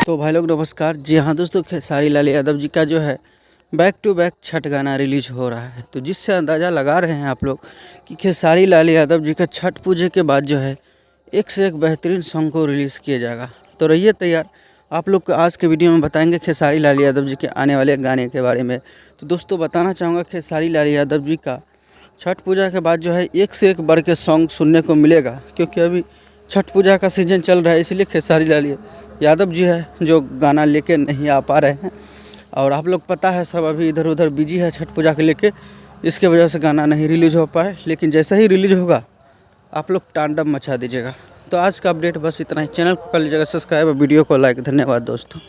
तो भाई लोग नमस्कार। जी हाँ दोस्तों, खेसारी लाल यादव जी का जो है बैक टू बैक छठ गाना रिलीज हो रहा है। तो जिससे अंदाज़ा लगा रहे हैं आप लोग कि खेसारी लाल यादव जी का छठ पूजे के बाद जो है एक से एक बेहतरीन सॉन्ग को रिलीज़ किया जाएगा। तो रहिए तैयार, आप लोग को आज के वीडियो में बताएंगे खेसारी लाल यादव जी के आने वाले गाने के बारे में। तो दोस्तों बताना चाहूँगा, खेसारी लाल यादव जी का छठ पूजा के बाद जो है एक से एक बढ़ के सॉन्ग सुनने को मिलेगा, क्योंकि अभी छठ पूजा का सीज़न चल रहा है, इसलिए खेसारी लाल यादव जी है जो गाना लेके नहीं आ पा रहे हैं। और आप लोग पता है सब अभी इधर उधर बिजी है छठ पूजा के लेके, इसके वजह से गाना नहीं रिलीज़ हो पाए। लेकिन जैसे ही रिलीज़ होगा आप लोग तांडव मचा दीजिएगा। तो आज का अपडेट बस इतना ही। चैनल को कर लीजिएगा सब्सक्राइब और वीडियो को लाइक। धन्यवाद दोस्तों।